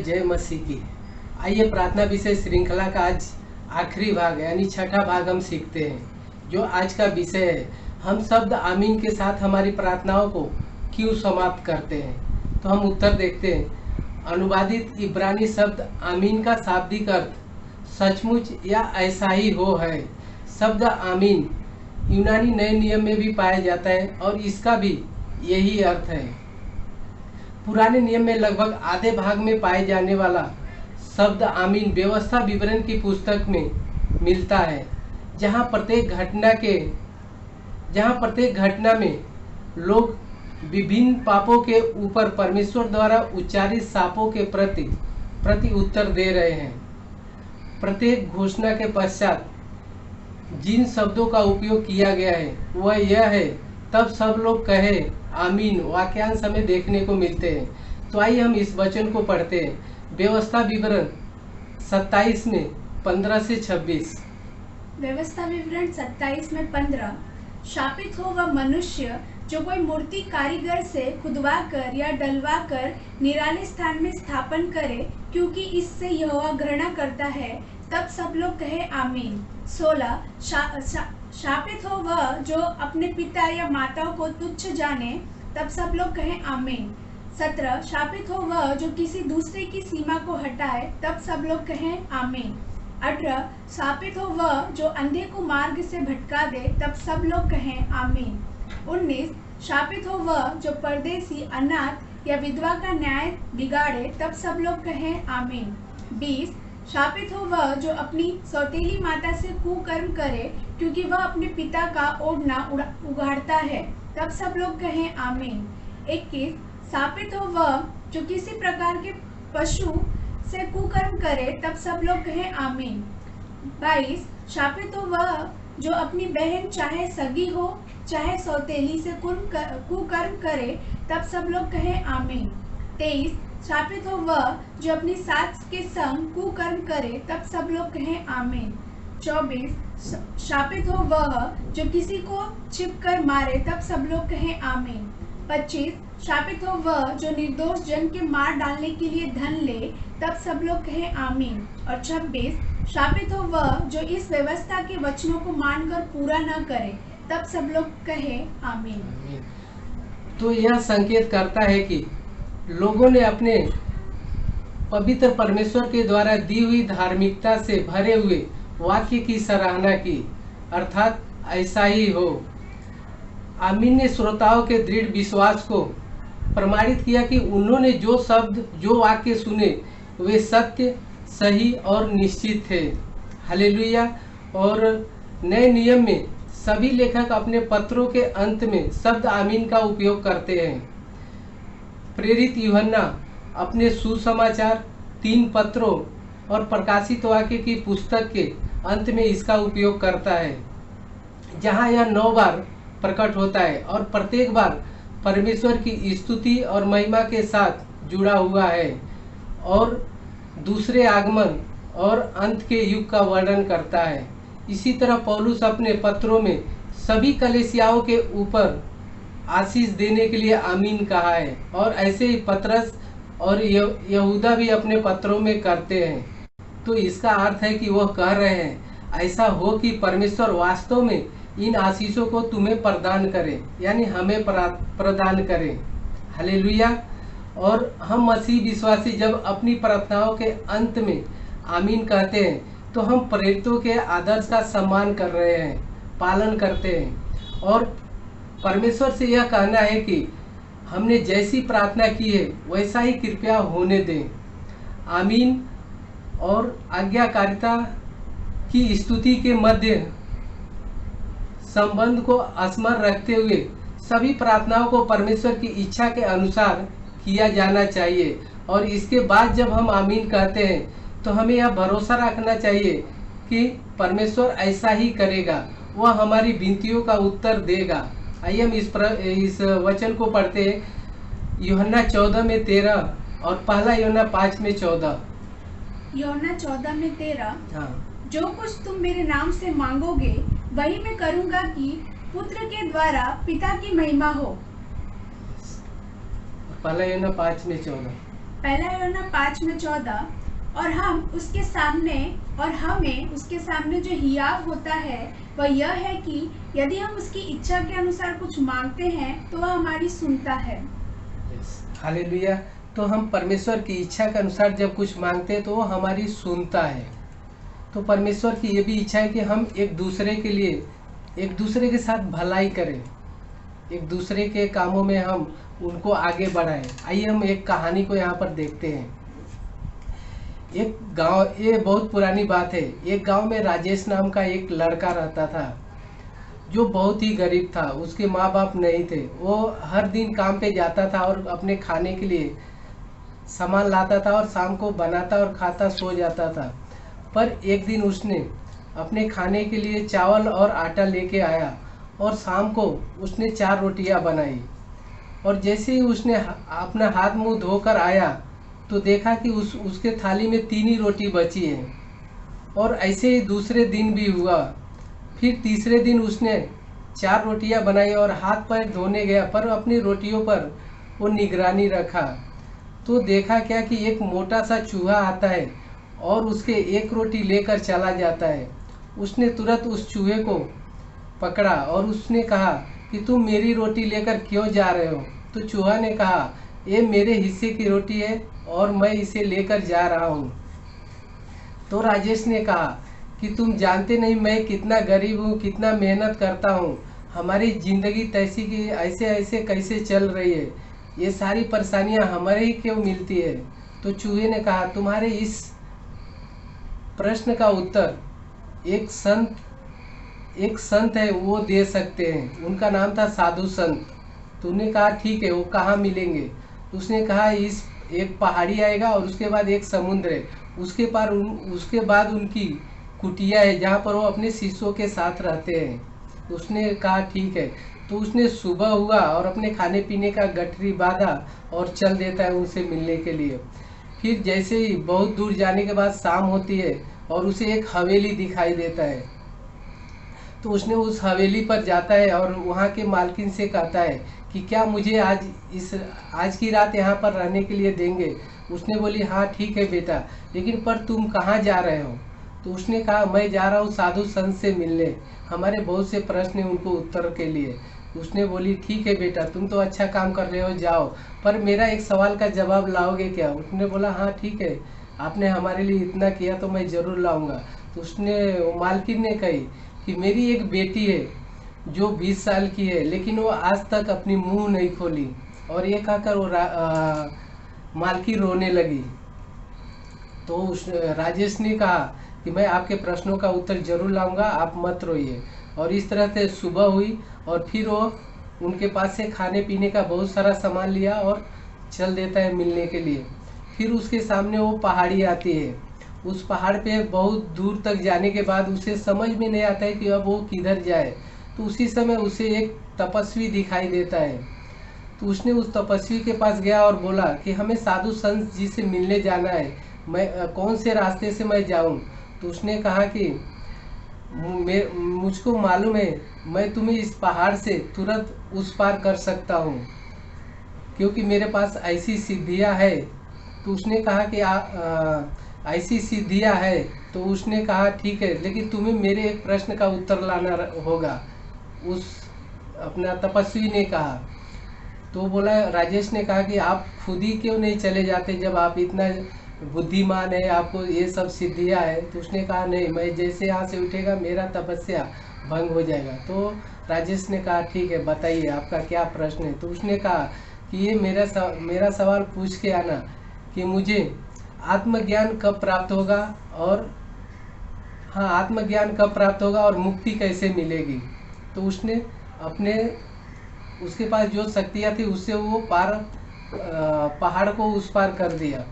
जय मसीह की। आइए प्रार्थना विषय श्रृंखला का आज आखिरी भाग यानी छठा भाग हम सीखते हैं। जो आज का विषय है, हम शब्द आमीन के साथ हमारी प्रार्थनाओं को क्यों समाप्त करते हैं। तो हम उत्तर देखते हैं। अनुवादित इब्रानी शब्द आमीन का शाब्दिक अर्थ सचमुच या ऐसा ही हो है। शब्द आमीन यूनानी नए नियम में भी पाया जाता है और इसका भी यही अर्थ है। पुराने नियम में लगभग आधे भाग में पाए जाने वाला शब्द आमीन व्यवस्था विवरण की पुस्तक में मिलता है, जहां प्रत्येक घटना में लोग विभिन्न पापों के ऊपर परमेश्वर द्वारा उच्चारित शापों के प्रति उत्तर दे रहे हैं। प्रत्येक घोषणा के पश्चात जिन शब्दों का उपयोग किया गया है वह यह है, तब सब लोग कहे आमीन। वाक्यांश हमें देखने को मिलते हैं। तो आइए हम इस वचन को पढ़ते हैं। व्यवस्था विवरण 27 में 15 से 26। व्यवस्था विवरण 27 में 15। शापित हो वह मनुष्य जो कोई मूर्ति कारीगर से खुदवाकर या डलवाकर निराले स्थान में स्थापन करे, क्योंकि इससे यहोवा घृणा करता है। तब सब लोग कहे आमीन। 16। शापित हो वह जो अपने पिता या माताओं को तुच्छ जाने, तब सब लोग कहें आमीन। 17। शापित हो वह जो किसी दूसरे की सीमा को हटाए, तब सब लोग कहें आमीन। 18। शापित हो वह जो अंधे को मार्ग से भटका दे, तब सब लोग कहें आमीन। 19। शापित हो वह जो परदेसी, अनाथ या विधवा का न्याय बिगाड़े, तब सब लोग कहें आमीन। 20। शापित हो वह जो अपनी सौतेली माता से कुकर्म करे, क्योंकि वह अपने पिता का ओढ़ना उगाड़ता है, तब सब लोग कहें आमीन। 21। शापित हो वह जो किसी प्रकार के पशु से कुकर्म करे, तब सब लोग कहें आमीन। 22। शापित हो वह जो अपनी बहन चाहे सगी हो चाहे सौतेली से कुकर्म करे, तब सब लोग कहें आमीन। 23। शापित हो वह जो अपनी सास के संग कुकर्म करे, तब सब लोग कहें आमीन। 24। शापित हो वह जो किसी को छिपकर मारे, तब सब लोग कहें आमीन। 25। शापित हो वह जो निर्दोष जन के मार डालने के लिए धन ले, तब सब लोग कहें आमीन। और 26। शापित हो वह जो इस व्यवस्था के वचनों को मानकर पूरा न करे, तब सब लोग कहें आमीन। तो यह संकेत करता है कि लोगों ने अपने पवित्र परमेश्वर के द्वारा दी हुई धार्मिकता से भरे हुए वाक्य की सराहना की, अर्थात ऐसा ही हो। आमीन ने श्रोताओं के दृढ़ विश्वास को प्रमाणित किया कि उन्होंने जो शब्द जो वाक्य सुने वे सत्य, सही और निश्चित थे। हालेलुया। और नए नियम में सभी लेखक अपने पत्रों के अंत में शब्द आमीन का उपयोग करते हैं। प्रेरित यूहन्ना अपने सुसमाचार 3 पत्रों और प्रकाशित वाक्य की पुस्तक के अंत में इसका उपयोग करता है, जहां यह 9 बार प्रकट होता है और प्रत्येक बार परमेश्वर की स्तुति और महिमा के साथ जुड़ा हुआ है और दूसरे आगमन और अंत के युग का वर्णन करता है। इसी तरह पौलुस अपने पत्रों में सभी कलीसियाओं के ऊपर आशीष देने के लिए आमीन कहा है, और ऐसे ही पतरस और यहूदा भी अपने पत्रों में करते हैं। तो इसका अर्थ है कि वह कह रहे हैं ऐसा हो कि परमेश्वर वास्तव में इन आशीषों को तुम्हें प्रदान करे, यानी हमें प्रदान करे। हालेलुया। और हम मसीह विश्वासी जब अपनी प्रार्थनाओं के अंत में आमीन कहते हैं तो हम प्रेरितों के आदर्श का सम्मान कर रहे हैं, पालन करते हैं और परमेश्वर से यह कहना है कि हमने जैसी प्रार्थना की है वैसा ही कृपया होने दें। आमीन और आज्ञाकारिता की स्तुति के मध्य संबंध को स्मरण रखते हुए सभी प्रार्थनाओं को परमेश्वर की इच्छा के अनुसार किया जाना चाहिए। और इसके बाद जब हम आमीन कहते हैं तो हमें यह भरोसा रखना चाहिए कि परमेश्वर ऐसा ही करेगा, वह हमारी विनतियों का उत्तर देगा। आइए हम इस वचन को पढ़ते हैं। यूहन्ना 14 में 13 और पहला यूहन्ना 5 में 14। यूहन्ना 14 में 13। हाँ। जो कुछ तुम मेरे नाम से मांगोगे वही मैं करूंगा, कि पुत्र के द्वारा पिता की महिमा हो। पहला यूहन्ना 5 में 14। पहला यूहन्ना 5:14, और हमें उसके सामने जो हियाव होता है वह यह है कि यदि हम उसकी इच्छा के अनुसार कुछ मांगते हैं तो वह हमारी सुनता है। हालेलुया। तो हम परमेश्वर की इच्छा के अनुसार जब कुछ मांगते हैं तो वो हमारी सुनता है। तो परमेश्वर की ये भी इच्छा है कि हम एक दूसरे के साथ भलाई करें, एक दूसरे के कामों में हम उनको आगे बढ़ाएं। आइए हम एक कहानी को यहाँ पर देखते हैं। एक गांव, ये बहुत पुरानी बात है। एक गांव में राजेश नाम का एक लड़का रहता था जो बहुत ही गरीब था। उसके माँ बाप नहीं थे। वो हर दिन काम पे जाता था और अपने खाने के लिए सामान लाता था और शाम को बनाता और खाता सो जाता था। पर एक दिन उसने अपने खाने के लिए चावल और आटा लेके आया और शाम को उसने 4 रोटियां बनाई। और जैसे ही उसने अपना हाथ मुंह धोकर आया तो देखा कि उसके थाली में 3 ही रोटी बची है। और ऐसे ही दूसरे दिन भी हुआ। फिर तीसरे दिन उसने 4 रोटियां बनाई और हाथ पैर धोने गया, पर अपनी रोटियों पर वो निगरानी रखा तो देखा क्या कि एक मोटा सा चूहा आता है और उसके एक रोटी लेकर चला जाता है। उसने तुरंत उस चूहे को पकड़ा और उसने कहा कि तुम मेरी रोटी लेकर क्यों जा रहे हो? तो चूहा ने कहा, ये मेरे हिस्से की रोटी है और मैं इसे लेकर जा रहा हूँ। तो राजेश ने कहा कि तुम जानते नहीं मैं कितना गरीब हूँ, कितना मेहनत करता हूँ, हमारी ज़िंदगी तैसी कि ऐसे ऐसे कैसे चल रही है, ये सारी परेशानियाँ हमारे ही क्यों मिलती है? तो चूहे ने कहा, तुम्हारे इस प्रश्न का उत्तर एक संत है, वो दे सकते हैं। उनका नाम था साधु संत। तो उन्होंने कहा ठीक है, वो कहाँ मिलेंगे? तो उसने कहा इस एक पहाड़ी आएगा और उसके बाद एक समुद्र है, उसके बाद उनकी कुटिया है जहाँ पर वो अपने शिष्यों के साथ रहते हैं। तो उसने कहा ठीक है। तो उसने सुबह हुआ और अपने खाने पीने का गठरी बांधा और चल देता है उनसे मिलने के लिए। फिर जैसे ही बहुत दूर जाने के बाद शाम होती है और उसे एक हवेली दिखाई देता है। तो उसने उस हवेली पर जाता है और वहाँ के मालकिन से कहता है कि क्या मुझे आज की रात यहाँ पर रहने के लिए देंगे? उसने बोली हाँ ठीक है बेटा, लेकिन पर तुम कहाँ जा रहे हो? तो उसने कहा मैं जा रहा हूँ साधु संत से मिलने, हमारे बहुत से प्रश्न हैं उनको उत्तर के लिए। उसने बोली ठीक है बेटा, तुम तो अच्छा काम कर रहे हो, जाओ, पर मेरा एक सवाल का जवाब लाओगे क्या? उसने बोला हाँ ठीक है, आपने हमारे लिए इतना किया तो मैं ज़रूर लाऊंगा। तो उसने मालकिन ने कही कि मेरी एक बेटी है जो 20 साल की है, लेकिन वो आज तक अपनी मुंह नहीं खोली। और ये कहकर वो मालकी रोने लगी। तो उस राजेश ने कहा कि मैं आपके प्रश्नों का उत्तर जरूर लाऊंगा, आप मत रोइए। और इस तरह से सुबह हुई और फिर वो उनके पास से खाने पीने का बहुत सारा सामान लिया और चल देता है मिलने के लिए। फिर उसके सामने वो पहाड़ी आती है। उस पहाड़ पे बहुत दूर तक जाने के बाद उसे समझ में नहीं आता है कि अब वो किधर जाए। तो उसी समय उसे एक तपस्वी दिखाई देता है। तो उसने उस तपस्वी के पास गया और बोला कि हमें साधु संत जी से मिलने जाना है, मैं कौन से रास्ते से मैं जाऊं? तो उसने कहा कि मुझको मालूम है, मैं तुम्हें इस पहाड़ से तुरंत उस पार कर सकता हूं, क्योंकि मेरे पास ऐसी सिद्धियां है। तो उसने कहा कि ऐसी सिद्धियां है। तो उसने कहा ठीक है, लेकिन तुम्हें मेरे एक प्रश्न का उत्तर लाना होगा, उस अपना तपस्वी ने कहा। तो बोला, राजेश ने कहा कि आप खुद ही क्यों नहीं चले जाते जब आप इतना बुद्धिमान है, आपको ये सब सिद्धियां है? तो उसने कहा नहीं, मैं जैसे यहाँ से उठेगा मेरा तपस्या भंग हो जाएगा। तो राजेश ने कहा ठीक है, बताइए आपका क्या प्रश्न है? तो उसने कहा कि ये मेरा सवाल पूछ के आना कि मुझे आत्मज्ञान कब प्राप्त होगा और आत्मज्ञान कब प्राप्त होगा और मुक्ति कैसे मिलेगी? तो उसने उसके पास जो शक्तियाँ थी उससे वो पहाड़ को उस पार कर दिया।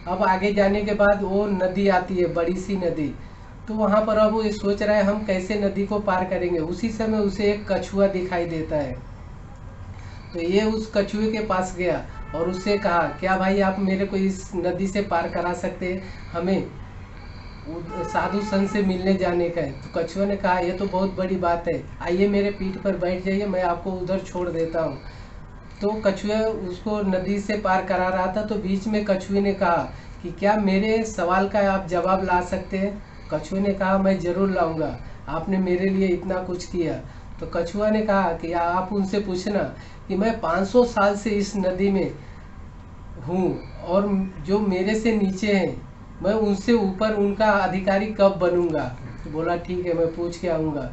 अब आगे जाने के बाद वो नदी आती है, बड़ी सी नदी। तो वहाँ पर अब वो ये सोच रहा है हम कैसे नदी को पार करेंगे। उसी समय उसे एक कछुआ दिखाई देता है। तो ये उस कछुए के पास गया और उससे कहा, क्या भाई आप मेरे को इस नदी से पार करा सकते हैं? हमें साधु संत से मिलने जाने का है। तो कछुआ ने कहा ये तो बहुत बड़ी बात है, आइए मेरे पीठ पर बैठ जाइए, मैं आपको उधर छोड़ देता हूँ। तो कछुआ उसको नदी से पार करा रहा था, तो बीच में कछुए ने कहा कि क्या मेरे सवाल का आप जवाब ला सकते हैं। कछुए ने कहा मैं ज़रूर लाऊंगा, आपने मेरे लिए इतना कुछ किया। तो कछुआ ने कहा कि आप उनसे पूछना कि मैं 500 साल से इस नदी में हूँ और जो मेरे से नीचे हैं मैं उनसे ऊपर उनका अधिकारी कब बनूंगा। तो बोला ठीक है, मैं पूछ के आऊँगा।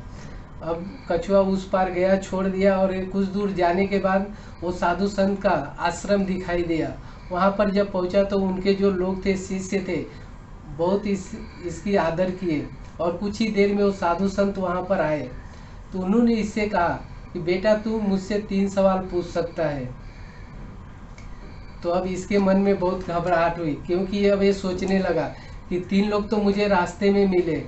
अब कछुआ उस पार गया, छोड़ दिया, और कुछ दूर जाने के बाद वो साधु संत का आश्रम दिखाई दिया। वहाँ पर जब पहुँचा तो उनके जो लोग थे, शिष्य थे, बहुत इसकी आदर किए, और कुछ ही देर में वो साधु संत वहाँ पर आए। तो उन्होंने इससे कहा कि बेटा तू मुझसे 3 सवाल पूछ सकता है। तो अब इसके मन में बहुत घबराहट हुई, क्योंकि अब ये सोचने लगा कि 3 लोग तो मुझे रास्ते में मिले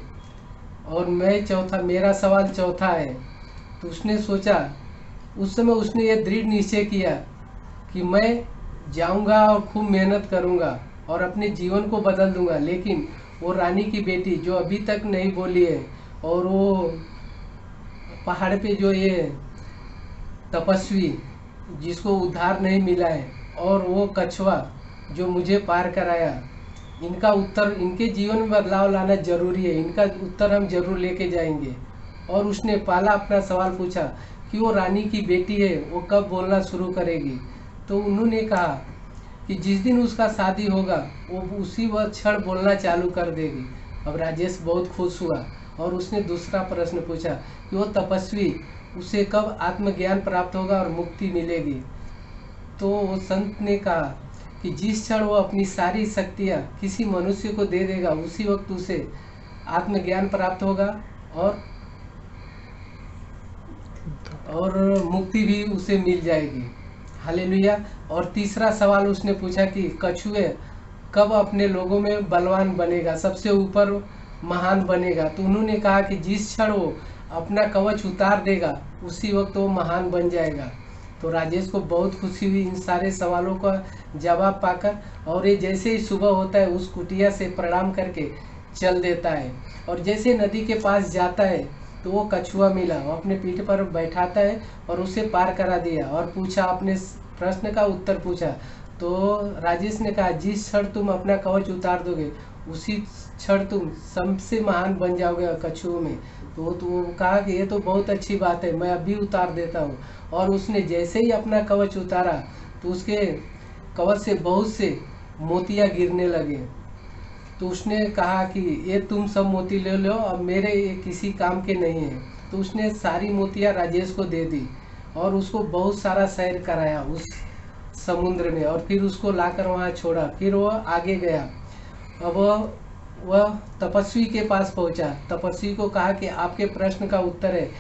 और मैं चौथा, मेरा सवाल चौथा है। तो उसने सोचा, उस समय उसने ये दृढ़ निश्चय किया कि मैं जाऊंगा और खूब मेहनत करूंगा और अपने जीवन को बदल दूंगा। लेकिन वो रानी की बेटी जो अभी तक नहीं बोली है, और वो पहाड़ पे जो ये तपस्वी जिसको उद्धार नहीं मिला है, और वो कछुआ जो मुझे पार कराया, इनका उत्तर, इनके जीवन में बदलाव लाना जरूरी है, इनका उत्तर हम जरूर लेके जाएंगे। और उसने पहला अपना सवाल पूछा कि वो रानी की बेटी है, वो कब बोलना शुरू करेगी। तो उन्होंने कहा कि जिस दिन उसका शादी होगा वो उसी वक्त क्षण बोलना चालू कर देगी। अब राजेश बहुत खुश हुआ और उसने दूसरा प्रश्न पूछा कि वो तपस्वी, उसे कब आत्मज्ञान प्राप्त होगा और मुक्ति मिलेगी। तो वो संत ने कहा कि जिस क्षण वो अपनी सारी शक्तियाँ किसी मनुष्य को दे देगा उसी वक्त उसे आत्मज्ञान प्राप्त होगा और मुक्ति भी उसे मिल जाएगी। हालेलुया। और तीसरा सवाल उसने पूछा कि कछुए कब अपने लोगों में बलवान बनेगा, सबसे ऊपर महान बनेगा। तो उन्होंने कहा कि जिस क्षण वो अपना कवच उतार देगा उसी वक्त वो महान बन जाएगा। तो राजेश को बहुत खुशी हुई इन सारे सवालों का जवाब पाकर, और ये जैसे ही सुबह होता है उस कुटिया से प्रणाम करके चल देता है। और जैसे नदी के पास जाता है तो वो कछुआ मिला, वो अपने पीठ पर बैठाता है और उसे पार करा दिया और पूछा, अपने प्रश्न का उत्तर पूछा। तो राजेश ने कहा जिस क्षण तुम अपना कवच उतार दोगे उसी क्षण तुम सबसे महान बन जाओगे कछुओं में। तो कहा कि ये तो बहुत अच्छी बात है, मैं अभी उतार देता हूँ। और उसने जैसे ही अपना कवच उतारा तो उसके कवच से बहुत से मोतियाँ गिरने लगे। तो उसने कहा कि ये तुम सब मोती ले लो, अब मेरे ये किसी काम के नहीं है। तो उसने सारी मोतियाँ राजेश को दे दी और उसको बहुत सारा सैर कराया उस समुद्र में, और फिर उसको लाकर वहाँ छोड़ा। फिर वो आगे गया। अब वह तपस्वी के पास पहुँचा। तपस्वी को कहा कि आपके प्रश्न का उत्तर है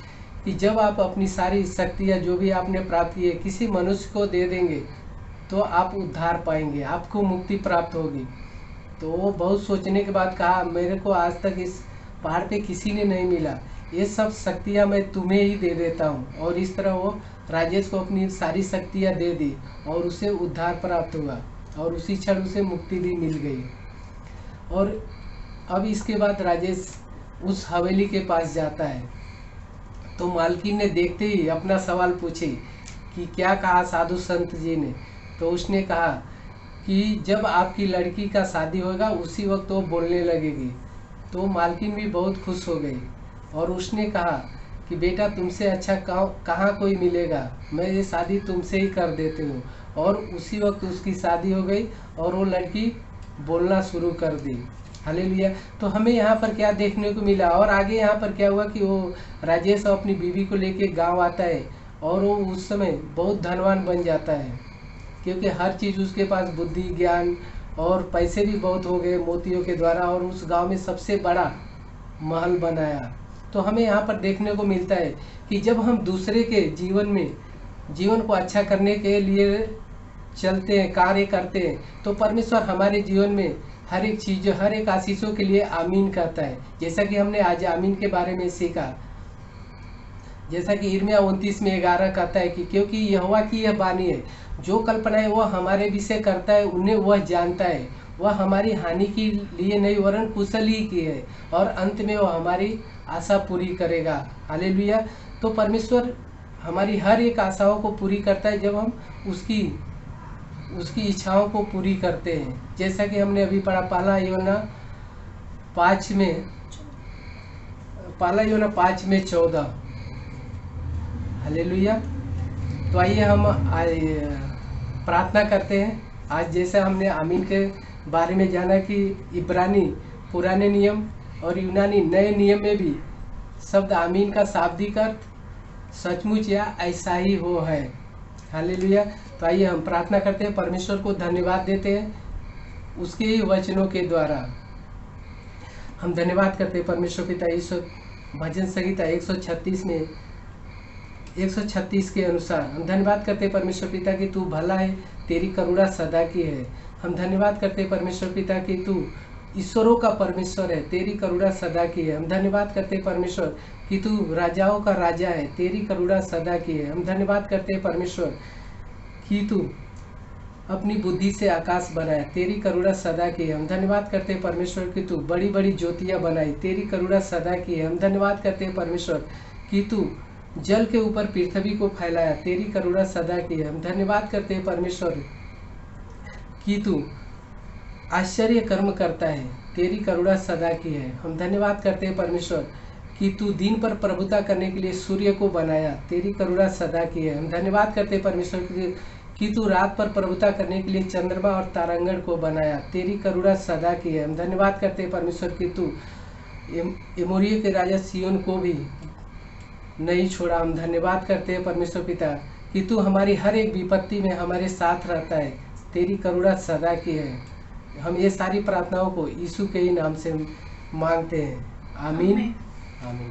कि जब आप अपनी सारी शक्तियाँ जो भी आपने प्राप्त की है किसी मनुष्य को दे देंगे तो आप उद्धार पाएंगे, आपको मुक्ति प्राप्त होगी। तो वो बहुत सोचने के बाद कहा, मेरे को आज तक इस पहाड़ पे किसी ने नहीं मिला, ये सब शक्तियाँ मैं तुम्हें ही दे देता हूँ। और इस तरह वो राजेश को अपनी सारी शक्तियाँ दे दी और उसे उद्धार प्राप्त हुआ और उसी क्षण उसे मुक्ति भी मिल गई। और अब इसके बाद राजेश उस हवेली के पास जाता है। तो मालकिन ने देखते ही अपना सवाल पूछे कि क्या कहा साधु संत जी ने। तो उसने कहा कि जब आपकी लड़की का शादी होगा उसी वक्त वो बोलने लगेगी। तो मालकिन भी बहुत खुश हो गई और उसने कहा कि बेटा तुमसे अच्छा कहाँ कोई मिलेगा, मैं ये शादी तुमसे ही कर देती हूँ। और उसी वक्त उसकी शादी हो गई और वो लड़की बोलना शुरू कर दी। हालेलुया। तो हमें यहाँ पर क्या देखने को मिला, और आगे यहाँ पर क्या हुआ कि वो राजेश अपनी बीवी को लेके गांव आता है और वो उस समय बहुत धनवान बन जाता है, क्योंकि हर चीज़ उसके पास, बुद्धि, ज्ञान और पैसे भी बहुत हो गए मोतियों के द्वारा, और उस गांव में सबसे बड़ा महल बनाया। तो हमें यहाँ पर देखने को मिलता है कि जब हम दूसरे के जीवन को अच्छा करने के लिए चलते हैं, कार्य करते हैं, तो परमेश्वर हमारे जीवन में हर एक चीज़, हर एक आशीषों के लिए आमीन कहता है। जैसा कि हमने आज आमीन के बारे में सीखा, जैसा कि यिर्मयाह 29:11 कहता है कि क्योंकि यहोवा की यह वाणी है, जो कल्पनाएं वह हमारे विषय करता है उन्हें वह जानता है, वह हमारी हानि के लिए नहीं वरन कुशल ही की है, और अंत में वह हमारी आशा पूरी करेगा। हालेलुया। तो परमेश्वर हमारी हर एक आशाओं को पूरी करता है जब हम उसकी उसकी इच्छाओं को पूरी करते हैं। जैसा कि हमने अभी पढ़ा पहला यूहन्ना 5:14। हालेलुया। तो आइए हम प्रार्थना करते हैं। आज जैसा हमने आमीन के बारे में जाना कि इब्रानी पुराने नियम और यूनानी नए नियम में भी शब्द आमीन का शाब्दिक अर्थ सचमुच या ऐसा ही हो है। हालेलुया। तो आइए हम प्रार्थना करते हैं, परमेश्वर को धन्यवाद देते हैं उसके ही वचनों के द्वारा। हम धन्यवाद करते हैं परमेश्वर पिता ईश्वर। भजन संहिता 136 में 136 के अनुसार हम धन्यवाद करते हैं परमेश्वर पिता कि तू भला है, तेरी करुणा सदा की है। हम धन्यवाद करते हैं परमेश्वर पिता कि तू ईश्वरों का परमेश्वर है, तेरी करुणा सदा की है। हम धन्यवाद करते हैं परमेश्वर कि तू राजाओं का राजा है, तेरी करुणा सदा की है। हम धन्यवाद करते हैं परमेश्वर कि तू अपनी बुद्धि से आकाश बनाया, तेरी करुणा सदा की है। हम धन्यवाद करते हैं परमेश्वर कि तू बड़ी बड़ी ज्योतियां बनाई, तेरी करुणा सदा की है। हम धन्यवाद करते हैं परमेश्वर कि तू जल के ऊपर पृथ्वी को फैलाया, तेरी करुणा सदा की है। हम धन्यवाद करते हैं परमेश्वर कि तू आश्चर्य कर्म करता है, तेरी करुणा सदा की है। हम धन्यवाद करते हैं परमेश्वर कि तू दिन पर प्रभुता करने के लिए सूर्य को बनाया, तेरी करुणा सदा की है। हम धन्यवाद करते हैं परमेश्वर कि तू रात पर प्रभुता करने के लिए चंद्रमा और तारांगण को बनाया, तेरी करुणा सदा की है। हम धन्यवाद करते हैं परमेश्वर कि तू एमोरिया के राजा सिय्योन को भी नहीं छोड़ा। हम धन्यवाद करते हैं परमेश्वर पिता कि तू हमारी हर एक विपत्ति में हमारे साथ रहता है, तेरी करुणा सदा की है। हम ये सारी प्रार्थनाओं को यीशु के ही नाम से मांगते हैं। आमीन आमीन।